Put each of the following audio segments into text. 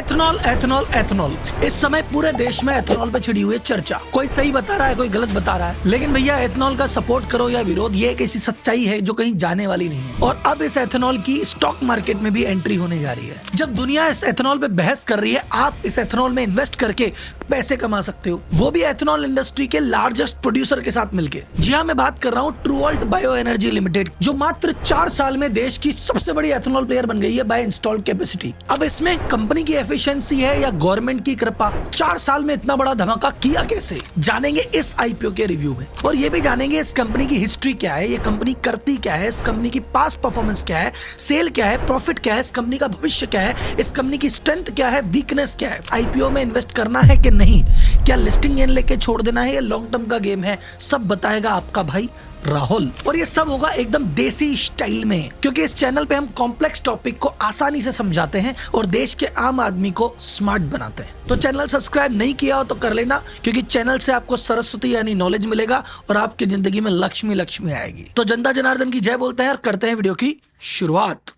Ethanol ethanol ethanol, इस समय पूरे देश में एथेनॉल पे छिड़ी हुई है चर्चा। कोई सही बता रहा है, कोई गलत बता रहा है, लेकिन भैया एथेनॉल का सपोर्ट करो या विरोध, ये एक ऐसी सच्चाई है जो कहीं जाने वाली नहीं है। और अब इस एथेनॉल की स्टॉक मार्केट में भी एंट्री होने जा रही है। जब दुनिया इस एथेनॉल पे बहस कर रही है, आप इस एथेनॉल में इन्वेस्ट करके पैसे कमा सकते हो, वो भी एथेनॉल इंडस्ट्री के लार्जेस्ट प्रोड्यूसर के साथ मिलकर। जी हाँ, मैं बात कर रहा हूँ ट्रूवॉल्ट बायो एनर्जी लिमिटेड, जो मात्र 4 साल में देश की सबसे बड़ी एथेनॉल प्लेयर बन गई है बाय इंस्टॉल्ड कैपेसिटी। अब इसमें कंपनी की एफिशिएंसी है या गवर्नमेंट की कृपा, 4 साल में इतना बड़ा धमाका किया कैसे, जानेंगे इस आईपीओ के रिव्यू में। और ये भी जानेंगे इस कंपनी की हिस्ट्री क्या है, ये कंपनी करती क्या है, इस कंपनी की पास्ट परफॉर्मेंस क्या है, सेल क्या है, प्रॉफिट क्या है, इस कंपनी का भविष्य क्या है, इस कंपनी की स्ट्रेंथ क्या है, वीकनेस क्या है, आईपीओ में इन्वेस्ट करना है कि नहीं, क्या लिस्टिंग गेन लेके छोड़ देना है, ये लॉन्ग टर्म का गेम है, सब बताएगा आपका भाई राहुल। और ये सब होगा एकदम देसी स्टाइल में, क्योंकि इस चैनल पे हम कॉम्प्लेक्स टॉपिक को आसानी से समझाते हैं और देश के आम आदमी को स्मार्ट बनाते हैं। तो चैनल सब्सक्राइब नहीं किया हो तो कर लेना, क्योंकि चैनल से आपको सरस्वती यानी नॉलेज मिलेगा और आपकी जिंदगी में लक्ष्मी लक्ष्मी आएगी। तो जनता जनार्दन की जय बोलते हैं और करते हैं वीडियो की शुरुआत।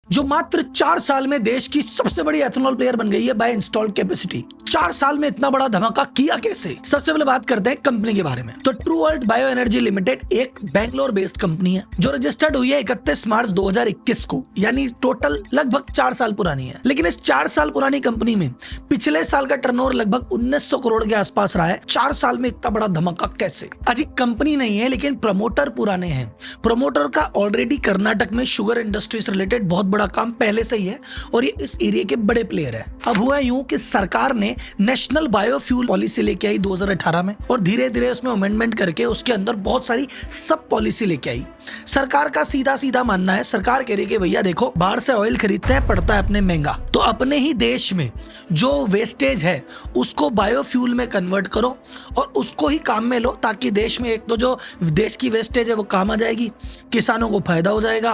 जो मात्र 4 साल में देश की सबसे बड़ी एथेनॉल प्लेयर बन गई है बाय इंस्टॉल्ड कैपेसिटी। 4 साल में इतना बड़ा धमाका किया कैसे? सबसे पहले बात करते हैं कंपनी के बारे में। तो ट्रूवॉल्ट बायो एनर्जी लिमिटेड एक बैंगलोर बेस्ड कंपनी है जो रजिस्टर्ड हुई है 31 मार्च 2021 को, यानी टोटल लगभग 4 साल पुरानी है। लेकिन इस 4 साल पुरानी कंपनी में पिछले साल का टर्नओवर लगभग 1900 करोड़ के आसपास रहा है। 4 साल में इतना बड़ा धमाका कैसे? अजीब कंपनी नहीं है, लेकिन प्रमोटर पुराने हैं। प्रमोटर का ऑलरेडी कर्नाटक में शुगर इंडस्ट्री से रिलेटेड बहुत बड़ा काम पहले से ही है और ये इस एरिया के बड़े प्लेयर है। अब हुआ यूं कि सरकार ने नेशनल बायोफ्यूल पॉलिसी लेके आई 2018 में और धीरे धीरे उसमें अमेंडमेंट करके उसके अंदर बहुत सारी सब पॉलिसी लेके आई। सरकार का सीधा सीधा मानना है, सरकार कह रही है कि भैया देखो, बाहर से ऑयल खरीदते हैं, पड़ता है अपने महंगा, तो अपने ही देश में जो वेस्टेज है उसको बायोफ्यूल में कन्वर्ट करो और उसको ही काम में लो, ताकि देश में एक तो जो देश की वेस्टेज है वो काम आ जाएगी, किसानों को फायदा हो जाएगा,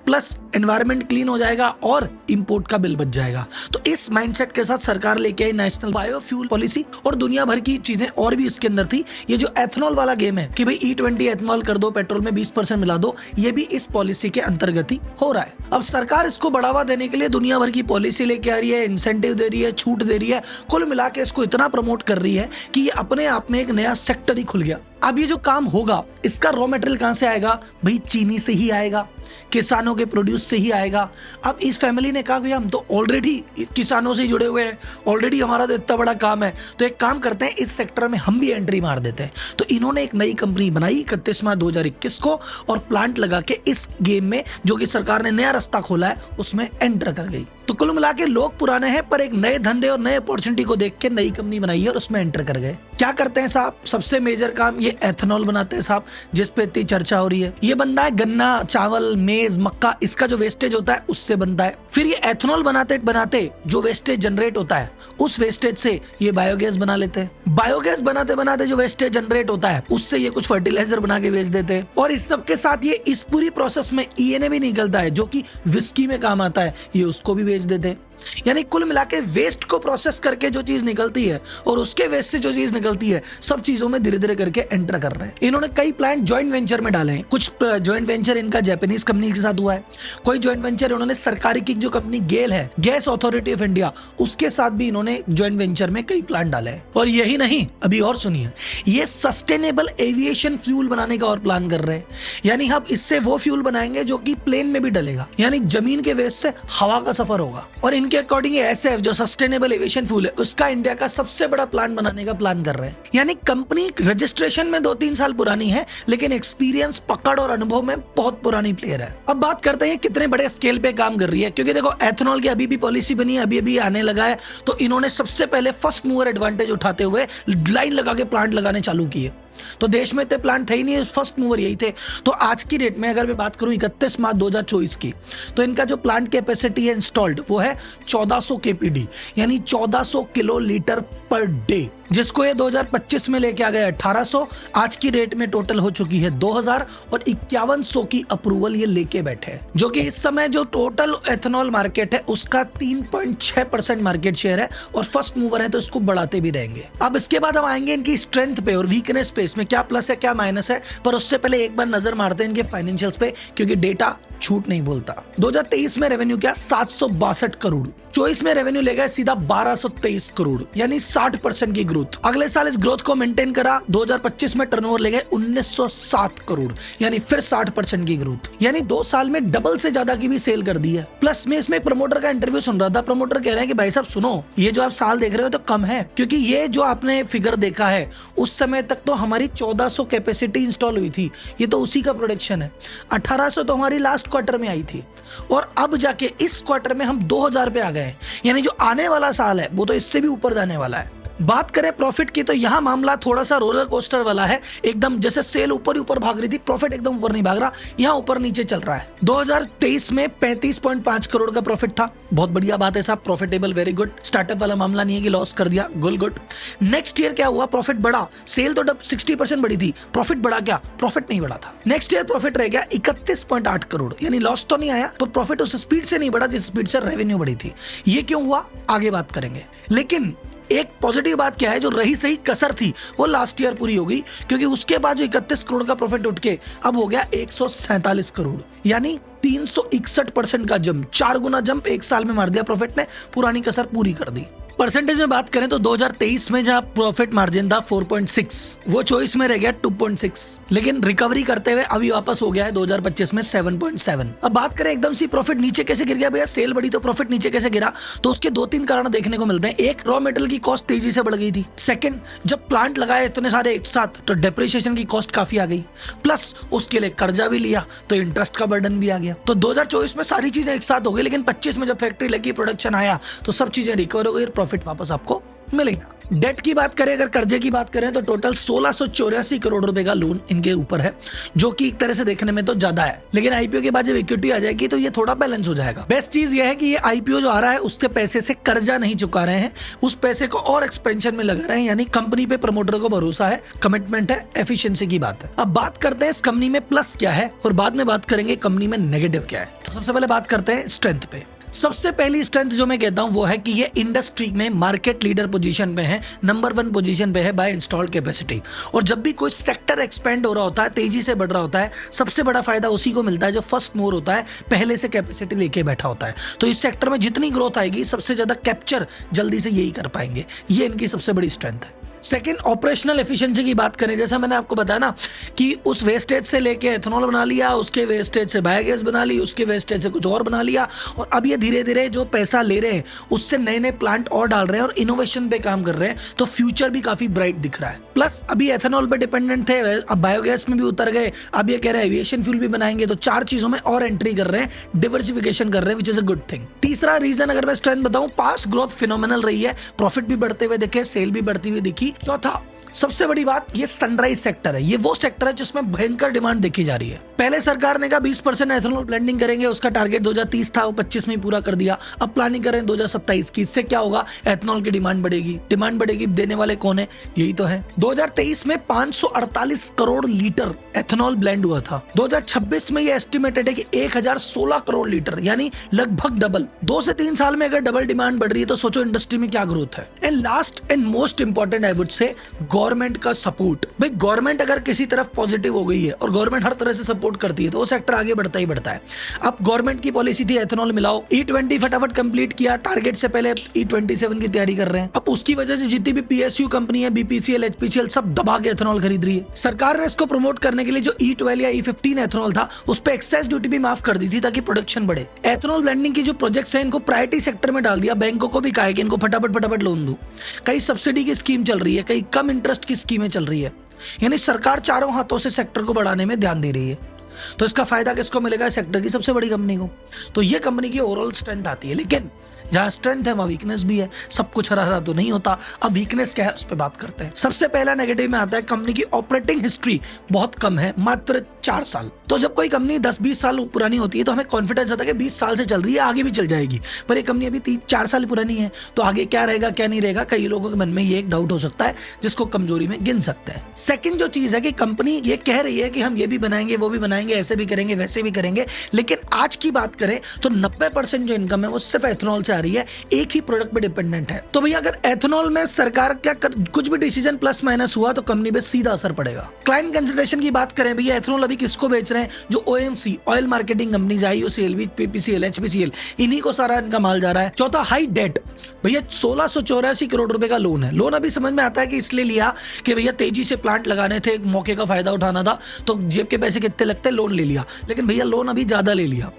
प्लस एनवायरमेंट क्लीन हो जाएगा और इंपोर्ट का बिल बच जाएगा। तो इस माइंडसेट के साथ सरकार लेके आई नेशनल बायोफ्यूल पॉलिसी और दुनिया भर की चीजें और भी इसके अंदर थी। ये जो एथेनॉल वाला गेम है कि भाई E20 एथेनॉल कर दो, पेट्रोल में 20% मिला दो, ये भी इस पॉलिसी के अंतर्गत ही हो रहा है। अब सरकार इसको बढ़ावा देने के लिए दुनिया भर की पॉलिसी लेके आ रही है, इंसेंटिव दे रही है, छूट दे रही है, कुल मिला के इसको इतना प्रमोट कर रही है कि ये अपने आप में एक नया सेक्टर ही खुल गया। अब ये जो काम होगा, इसका रॉ मटेरियल कहां से आएगा? भाई चीनी से ही आएगा, किसानों के प्रोड्यूस से ही आएगा। अब इस फैमिली ने कहा कि हम तो ऑलरेडी किसानों से जुड़े हुए हैं, ऑलरेडी हमारा तो इतना बड़ा काम है, तो एक काम करते हैं, इस सेक्टर में हम भी एंट्री मार देते हैं। तो इन्होंने एक नई कंपनी बनाई 31 मार्च 2021 को और प्लांट लगा के इस गेम में, जो कि सरकार ने नया रास्ता खोला है, उसमें एंटर कर गई। तो कुल मिला के लोग पुराने हैं, पर एक नए धंधे और नए अपॉर्चुनिटी को देख के नई कंपनी बनाई है और उसमें एंटर कर गए। क्या करते हैं साहब? सबसे मेजर काम ये एथेनॉल बनाते हैं साहब, जिस पे इतनी चर्चा हो रही है। ये बनता है गन्ना, चावल, मेज, मक्का, इसका जो वेस्टेज होता है उससे बनता है। फिर ये एथेनॉल बनाते बनाते जो वेस्टेज जनरेट होता है, उस वेस्टेज से ये बायोगैस बना लेते हैं। बायोगैस बनाते बनाते जो वेस्टेज जनरेट होता है, उससे ये कुछ फर्टिलाइजर बना के बेच देते हैं। और इस सब के साथ ये इस पूरी प्रोसेस में ENA भी निकलता है, जो कि विस्की में काम आता है, ये उसको भी बेच देते हैं। यानी कुल मिला के वेस्ट को प्रोसेस करके जो चीज निकलती है और उसके वेस्ट से जो चीज निकलती है, सब चीजों में धीरे धीरे करके एंटर कर रहे हैं। इन्होंने कई प्लांट जॉइंट वेंचर में डाले हैं। कुछ जॉइंट वेंचर इनका जापानीज कंपनी के साथ हुआ है, कोई जॉइंट वेंचर इन्होंने सरकारी की जो कंपनी गेल है, गैस अथॉरिटी ऑफ इंडिया, उसके साथ भी इन्होंने जॉइंट वेंचर में कई प्लांट डाले हैं। और यही नहीं, अभी और सुनिए, ये सस्टेनेबल एविएशन फ्यूल बनाने का और प्लान कर रहे हैं। यानी हम इससे वो फ्यूल बनाएंगे जो कि प्लेन में भी डलेगा, यानी जमीन के वेस्ट से हवा का सफर होगा। और इनके अकॉर्डिंग SF जो सस्टेनेबल एविएशन फ्यूल है, उसका इंडिया का सबसे बड़ा प्लांट बनाने का प्लान कर रहे हैं। यानी कंपनी रजिस्ट्रेशन में 2-3 साल पुरानी है, लेकिन एक्सपीरियंस, पकड़ और अनुभव में बहुत पुरानी प्लेयर है। अब बात करते हैं कितने बड़े स्केल पे काम कर रही है, क्योंकि देखो एथेनॉल की अभी भी पॉलिसी बनी है, अभी अभी आने लगा है। तो इन्होंने सबसे पहले फर्स्ट मूवर एडवांटेज उठाते हुए लाइन लगा के प्लांट लगाने चालू किए। तो देश में इतने प्लांट थे ही नहीं, फर्स्ट मूवर यही थे। तो आज की डेट में अगर मैं बात करूं 31 मार्च 2024 की, तो इनका जो प्लांट कैपेसिटी है इंस्टॉल्ड वो है 1400 KPD, यानी 1400 किलो लीटर पर डे, जिसको ये 2025 में लेके आ गए 1800। आज की रेट में टोटल हो चुकी है 2000 और 5100 की अप्रूवल ये लेके बैठे हैं, जो कि इस समय जो टोटल एथेनॉल मार्केट है उसका 3.6% मार्केट शेयर है और फर्स्ट मूवर है, तो इसको बढ़ाते भी रहेंगे। अब इसके बाद हम आएंगे इनकी स्ट्रेंथ पे और वीकनेस पे, इसमें क्या प्लस है क्या माइनस है, पर उससे पहले एक बार नजर मारते हैं इनके फाइनेंशियल्स पे, क्योंकि डेटा झूठ नहीं बोलता। 2023 में रेवेन्यू क्या 762 करोड़, 24 में रेवेन्यू ले गए सीधा 1223 करोड़, यानी 60% की ग्रोथ। अगले साल इस ग्रोथ को मेंटेन करा, 2025 में टर्नओवर ले गए 1907 करोड़, यानी फिर 60% की ग्रोथ, यानी 2 साल में डबल से ज्यादा की भी सेल कर दी है। प्लस में इसमें प्रमोटर का इंटरव्यू सुन रहा था, प्रमोटर कह रहे हैं कि भाई साहब सुनो, ये जो आप साल देख रहे हो तो कम है, क्योंकि ये जो आपने फिगर देखा है उस समय तक तो हमारी 1400 कैपेसिटी इंस्टॉल हुई थी, ये तो उसी का प्रोडक्शन है। 1800 तो हमारी लास्ट क्वार्टर में आई थी और अब जाके इस क्वार्टर में हम 2000 पे आ गए हैं, यानी जो आने वाला साल है वो तो इससे भी ऊपर जाने वाला है। बात करें प्रॉफिट की, तो यहां मामला थोड़ा सा रोलर कोस्टर वाला है, एकदम जैसे सेल ऊपर ही ऊपर भाग रही थी, प्रॉफिट एकदम ऊपर नहीं भाग रहा, यहां ऊपर नीचे चल रहा है। 2023 में 35.5 करोड़ का प्रॉफिट था, बहुत बढ़िया बात है साहब, प्रॉफिटेबल, वेरी गुड। स्टार्टअप वाला मामला नहीं है कि लॉस कर दिया, गुड। नेक्स्ट ईयर क्या हुआ, प्रॉफिट बढ़ा, सेल तो 60% बढ़ी थी, प्रॉफिट बढ़ा क्या, प्रॉफिट नहीं बढ़ा था। नेक्स्ट ईयर प्रॉफिट रह गया 31.8 करोड़, यानी लॉस तो नहीं आया, पर प्रॉफिट उस स्पीड से नहीं बढ़ा जिस स्पीड से रेवेन्यू बढ़ी थी। ये क्यों हुआ आगे बात करेंगे, लेकिन एक पॉजिटिव बात क्या है, जो रही सही कसर थी वो लास्ट ईयर पूरी हो गई, क्योंकि उसके बाद जो 31 करोड़ का प्रॉफिट उठ के अब हो गया 147 करोड़, यानी 361% का जंप, 4 गुना जंप एक साल में मार दिया प्रॉफिट ने, पुरानी कसर पूरी कर दी। परसेंटेज में बात करें तो 2023 में जहां प्रॉफिट मार्जिन था 4.6, वो 24 में रह गया 2.6, लेकिन रिकवरी करते हुए अभी वापस हो गया है 2025 में 7.7। अब बात करें एकदम सी प्रॉफिट नीचे कैसे गिर गया, भैया सेल बढ़ी तो प्रॉफिट नीचे कैसे गिरा, तो उसके 2-3 कारण देखने को मिलते हैं। एक, रॉ मेटेरियल की कॉस्ट तेजी से बढ़ गई थी। सेकंड, जब प्लांट लगाए इतने सारे एक साथ तो डेप्रिसिएशन की कॉस्ट काफी आ गई, प्लस उसके लिए कर्जा भी लिया तो इंटरेस्ट का बर्डन भी आ गया। तो 2024 में सारी चीजें एक साथ हो गई, लेकिन 25 में जब फैक्ट्री लगी, प्रोडक्शन आया, तो सब चीजें रिकवर हो गई, प्रॉफिट वापस आपको मिलेगा। डेट की बात करें, अगर कर्जे की बात करें तो टोटल 1684 करोड़ रुपए का लोन इनके ऊपर है, जो कि एक तरह से देखने में तो ज्यादा है, लेकिन आईपीओ के बाद जब इक्विटी आ जाएगी तो ये थोड़ा बैलेंस हो जाएगा। बेस्ट चीज ये है कि ये आईपीओ जो आ रहा है उसके पैसे से कर्जा नहीं चुका रहे हैं, उस पैसे को और एक्सपेंशन में लगा रहे हैं, यानी कंपनी पे प्रमोटर को भरोसा है, कमिटमेंट है, एफिशिएंसी की बात है। अब बात करते हैं इस कंपनी में प्लस क्या है और बाद में बात करेंगे कंपनी में नेगेटिव क्या है। तो सबसे पहले बात करते हैं स्ट्रेंथ पे। सबसे पहली स्ट्रेंथ जो मैं कहता हूं वो है कि ये इंडस्ट्री में मार्केट लीडर पोजीशन पे है, नंबर 1 पोजीशन पे है बाय इंस्टॉल्ड कैपेसिटी। और जब भी कोई सेक्टर एक्सपेंड हो रहा होता है, तेजी से बढ़ रहा होता है, सबसे बड़ा फायदा उसी को मिलता है जो फर्स्ट मूवर होता है, पहले से कैपेसिटी लेके बैठा होता है। तो इस सेक्टर में जितनी ग्रोथ आएगी सबसे ज्यादा कैप्चर जल्दी से यही कर पाएंगे, ये इनकी सबसे बड़ी स्ट्रेंथ है। सेकेंड, ऑपरेशनल एफिशिएंसी की बात करें, जैसा मैंने आपको बताया ना कि उस वेस्टेज से लेके एथेनॉल बना लिया, उसके वेस्टेज से बायोगैस बना ली, उसके वेस्टेज से कुछ और बना लिया, और अब ये धीरे धीरे जो पैसा ले रहे हैं उससे नए नए प्लांट और डाल रहे हैं और इनोवेशन पे काम कर रहे हैं, तो फ्यूचर भी काफी ब्राइट दिख रहा है। प्लस अभी एथेनॉल पे डिपेंडेंट थे, अब बायोगैस में भी उतर गए, अब ये कह रहे हैं एविएशन फ्यूल भी बनाएंगे, तो 4 चीजों में और एंट्री कर रहे हैं, डिवर्सिफिकेशन कर रहे हैं, which is a good thing. तीसरा रीजन अगर मैं स्ट्रेंथ बताऊं, पास ग्रोथ फिनोमिनल रही है, प्रॉफिट भी बढ़ते हुए दिखे, सेल भी बढ़ती हुई दिखी। चौथा, सबसे बड़ी बात, ये सनराइज सेक्टर है, ये वो सेक्टर है जिसमें भयंकर डिमांड देखी जा रही है। पहले सरकार ने कहा 20% एथेनॉल ब्लेंडिंग करेंगे, उसका टारगेट 2030 था, वो 25 में ही पूरा कर दिया। अब प्लानिंग कर रहे हैं 2027 की। इससे क्या होगा, एथेनॉल की डिमांड बढ़ेगी, देने वाले कौन है, यही तो है। 2023 में 548 करोड़ लीटर एथेनॉल ब्लेंड हुआ था। 2026 में ये एस्टिमेटेड है कि 1016 करोड़ लीटर, यानी लगभग डबल। 2 से 3 साल में अगर डबल डिमांड बढ़ रही है तो सोचो इंडस्ट्री में क्या ग्रोथ है। And last and most important I would say, government का सपोर्ट। भाई गवर्नमेंट अगर किसी तरफ पॉजिटिव हो गई है और गवर्नमेंट हर तरह से सपोर्ट करती है तो वो सेक्टर आगे बढ़ता ही बढ़ता है। अब गवर्नमेंट की पॉलिसी थी एथेनॉल मिलाओ, E20 फटाफट कंप्लीट किया, टारगेट से पहले E27 की तैयारी कर रहे हैं। अब उसकी वजह से जितनी भी PSU कंपनी है, BPCL, HPCL, सब दबा के एथेनॉल खरीद रही है। सरकार ने इसको प्रमोट करने के लिए जो E12 या E15 एथेनॉल था उस पर एक्साइज ड्यूटी भी माफ कर दी थी ताकि प्रोडक्शन बढ़े। एथेनॉल ब्लेंडिंग की जो प्रोजेक्ट्स हैं इनको प्रायोरिटी सेक्टर में डाल दिया, बैंकों को भी कहा कि इनको फटाफट लोन दो। कई सब्सिडी की स्कीम चल रही है, कई कम इंटरेस्ट की स्कीमें चल रही है, यानी सरकार चारों हाथों से सेक्टर को बढ़ाने में ध्यान दे रही है। तो इसका फायदा किसको मिलेगा? सेक्टर की सबसे बड़ी कंपनी को। तो ये कंपनी की ओवरऑल स्ट्रेंथ आती है, लेकिन जहां स्ट्रेंथ है वहां वीकनेस भी है। सब कुछ हरा हरा तो नहीं होता। अब वीकनेस क्या है उस पर बात करते हैं। सबसे पहला नेगेटिव में आता है कंपनी की ऑपरेटिंग हिस्ट्री बहुत कम है, मात्र 4 साल। तो जब कोई कंपनी 10-20 साल पुरानी होती है तो हमें कॉन्फिडेंस आता है कि 20 साल से चल रही है, आगे भी चल जाएगी। पर ये कंपनी अभी 3-4 साल पुरानी है, तो आगे क्या रहेगा क्या नहीं रहेगा, कई लोगों के मन में ये एक डाउट हो सकता है, जिसको कमजोरी में गिन सकते हैं। सेकंड जो चीज है कि कंपनी ये कह रही है कि हम ये भी बनाएंगे, वो भी बनाएंगे, ऐसे भी करेंगे, वैसे भी करेंगे, लेकिन आज की बात करें तो 90% जो इनकम है वो सिर्फ एथेनॉल से आ रही है, एक ही प्रोडक्ट पे डिपेंडेंट है। तो भैया अगर एथेनॉल में सरकार कुछ भी डिसीजन प्लस माइनस हुआ तो कंपनी पे सीधा असर पड़ेगा। क्लाइंट कंसिडरेशन की बात करें भैया, एथेनॉल अभी किसको बेच रहे हैं? जो OMC oil marketing companies, IOCL, PPCL, HPCL, इन्हीं को सारा इनका माल जा रहा है। चौथा हाई डेट, भैया 1684 करोड़ रुपए का लोन है। लोन अभी समझ में आता है कि इसलिए लिया कि भैया तेजी से प्लांट लगाने थे, मौके का फायदा उठाना था, तो जेब के पैसे कितने लगते हैं, लोन ले लिया। लेकिन भैया लोन अभी ज्यादा ले लिया।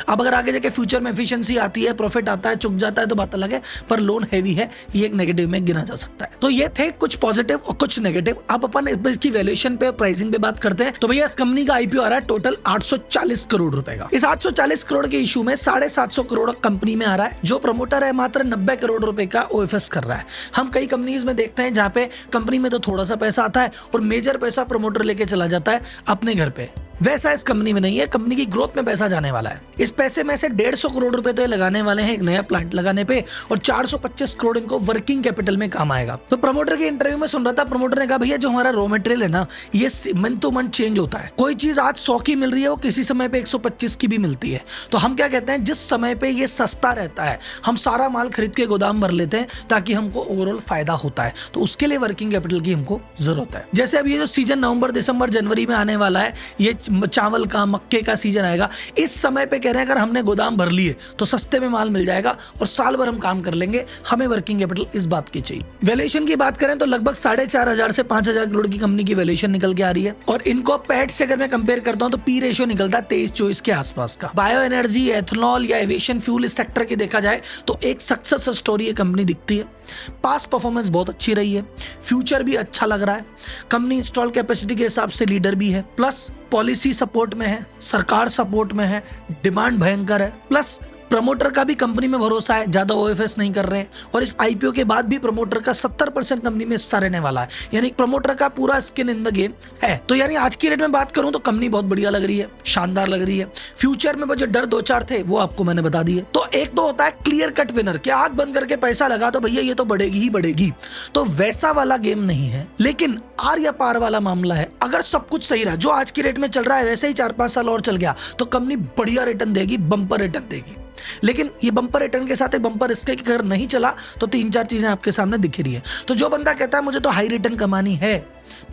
अब अगर आगे जाके फ्यूचर में एफिशिएंसी आती है, प्रॉफिट आता है, चुक जाता है तो बात अलग है, पर लोन हैवी है, ये एक नेगेटिव में गिना जा सकता है। तो ये थे कुछ पॉजिटिव और कुछ नेगेटिव। अब अपन इसकी वैल्यूएशन पे, प्राइसिंग पे बात करते हैं। तो भैया इस कंपनी का आईपीओ आ रहा है टोटल 840 करोड़ रुपए का। इस 840 करोड़ के इशू में 750 करोड़ कंपनी में आ रहा है। जो प्रमोटर है मात्र 90 करोड़ रुपए का ओएफएस कर रहा है। हम कई कंपनीज में देखते हैं जहां पे कंपनी में तो थोड़ा सा पैसा आता है और मेजर पैसा प्रमोटर लेके चला जाता है अपने घर पे। वैसा इस कंपनी में नहीं है। कंपनी की ग्रोथ में पैसा जाने वाला है। इस पैसे में से 150 करोड़ रुपए तो ये लगाने वाले हैं एक नया प्लांट लगाने पे, और 425 करोड़ इनको वर्किंग कैपिटल में काम आएगा। तो प्रमोटर के इंटरव्यू में सुन रहा था, प्रमोटर ने कहा भैया जो हमारा रॉ मटेरियल है ना, ये मंथ टू मंथ चेंज होता है। कोई चीज आज 100 की मिल रही है, वो किसी समय पे 125 की भी मिलती है। तो हम क्या कहते हैं, जिस समय पे ये सस्ता रहता है हम सारा माल खरीद के गोदाम भर लेते हैं, ताकि हमको ओवरऑल फायदा होता है। तो उसके लिए वर्किंग कैपिटल की हमको जरूरत है। जैसे अब ये जो सीजन नवंबर, दिसंबर, जनवरी में आने वाला है, ये चावल का, मक्के का सीजन आएगा। इस समय पे कह रहे हैं अगर हमने गोदाम भर लिए तो सस्ते में माल मिल जाएगा और साल भर हम काम कर लेंगे। हमें वर्किंग कैपिटल इस बात की चाहिए। वैल्यूएशन की बात करें तो लगभग 4,500 से 5,000 करोड़ की कंपनी की वैल्यूएशन निकल के आ रही है, और इनको पैट से अगर मैं कंपेयर करता हूं तो पी रेशियो निकलता है 23-24 के आसपास का। बायो एनर्जी, एथेनॉल या एविएशन फ्यूल इस सेक्टर की देखा जाए तो एक सक्सेस स्टोरी ये कंपनी दिखती है। पास्ट परफॉर्मेंस बहुत अच्छी रही है, फ्यूचर भी अच्छा लग रहा है। कंपनी इंस्टॉल कैपेसिटी के हिसाब से लीडर भी है, प्लस पॉलिसी सपोर्ट में है, सरकार सपोर्ट में है, डिमांड भयंकर है, प्लस प्रमोटर का भी कंपनी में भरोसा है, ज्यादा ओएफएस नहीं कर रहे हैं, और इस आईपीओ के बाद भी प्रमोटर का 70% कंपनी में हिस्सा रहने वाला है। यानी प्रमोटर का पूरा स्किन इन द गेम है। तो यानी आज की रेट में बात करूं तो कंपनी बहुत बढ़िया लग रही है, शानदार लग रही है। फ्यूचर में वो जो डर 2-4 थे वो आपको मैंने बता दिए। तो एक तो होता है क्लियर कट विनर, क्या आंख बंद करके पैसा लगा तो भैया ये तो बढ़ेगी ही बढ़ेगी, तो वैसा वाला गेम नहीं है। लेकिन आर या पार वाला मामला है। अगर सब कुछ सही रहा, जो आज की रेट में चल रहा है वैसे ही 4-5 साल और चल गया, तो कंपनी बढ़िया रिटर्न देगी, बम्पर रिटर्न देगी। लेकिन ये बम्पर रिटर्न के साथ एक बम्पर इसके कि अगर नहीं चला तो 3-4 चीजें आपके सामने दिख रही है। तो जो बंदा कहता है मुझे तो हाई रिटर्न कमानी है,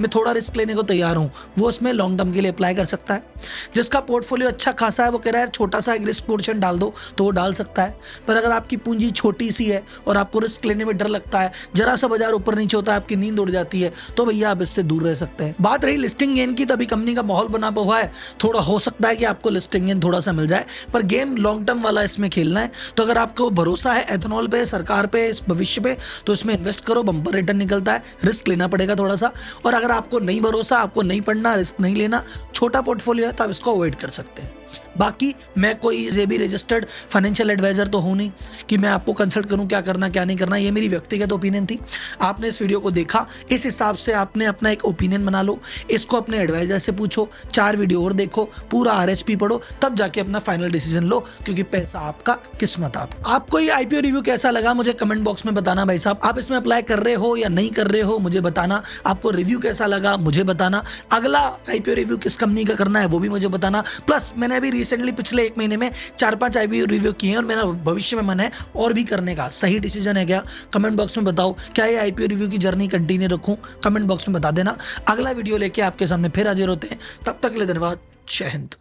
मैं थोड़ा रिस्क लेने को तैयार हूं, वो उसमें लॉन्ग टर्म के लिए अप्लाई कर सकता है। जिसका पोर्टफोलियो अच्छा खासा है, वो कह रहा है छोटा सा एक रिस्क पोर्शन डाल दो, तो वो डाल सकता है। पर अगर आपकी पूंजी छोटी सी है और आपको रिस्क लेने में डर लगता है, जरा सा बाजार ऊपर नीचे होता है, आपकी नींद उड़ जाती है, तो भैया आप इससे दूर रह सकते हैं। बात रही लिस्टिंग गेन की, तो अभी कंपनी का माहौल बना हुआ है, थोड़ा हो सकता है कि आपको लिस्टिंग गेन थोड़ा सा मिल जाए, पर गेम लॉन्ग टर्म वाला इसमें खेलना है। तो अगर आपको भरोसा है एथेनॉल पे, सरकार पे, इस भविष्य पे, तो इसमें इन्वेस्ट करो, बम्पर रिटर्न निकलता है। रिस्क लेना पड़ेगा थोड़ा सा, और अगर आपको नहीं भरोसा, आपको नहीं पढ़ना, रिस्क नहीं लेना, छोटा पोर्टफोलियो है, तो आप इसको अवॉइड कर सकते हैं। बाकी मैं कोई सेबी रजिस्टर्ड फाइनेंशियल एडवाइजर तो हूं नहीं कि मैं आपको कंसल्ट करूं क्या करना क्या नहीं करना। ये मेरी व्यक्तिगत ओपिनियन थी। आपने इस वीडियो को देखा, इस हिसाब से आपने अपना एक ओपिनियन बना लो, इसको अपने एडवाइजर से पूछो, 4 वीडियो और देखो, पूरा आरएचपी पढ़ो, तब जाके अपना फाइनल डिसीजन लो, क्योंकि पैसा आपका, किस्मत आपको ये आईपीओ रिव्यू कैसा लगा मुझे कमेंट बॉक्स में बताना भाई साहब। आप इसमें अप्लाई कर रहे हो या नहीं कर रहे हो मुझे बताना। आपको रिव्यू कैसा लगा मुझे बताना। अगला आईपीओ रिव्यू किस कंपनी का करना है वो भी मुझे बताना। प्लस मैंने अभी रिसेंटली पिछले 1 महीने में 4-5 आईपीओ रिव्यू किए हैं, और मेरा भविष्य में मन है और भी करने का। सही डिसीजन है क्या? कमेंट बॉक्स में बताओ। क्या ये आईपीओ रिव्यू की जर्नी कंटिन्यू रखूं? कमेंट बॉक्स में बता देना। अगला वीडियो लेके आपके सामने फिर हाजिर होते हैं। तब तक के लिए धन्यवाद। जय हिंद।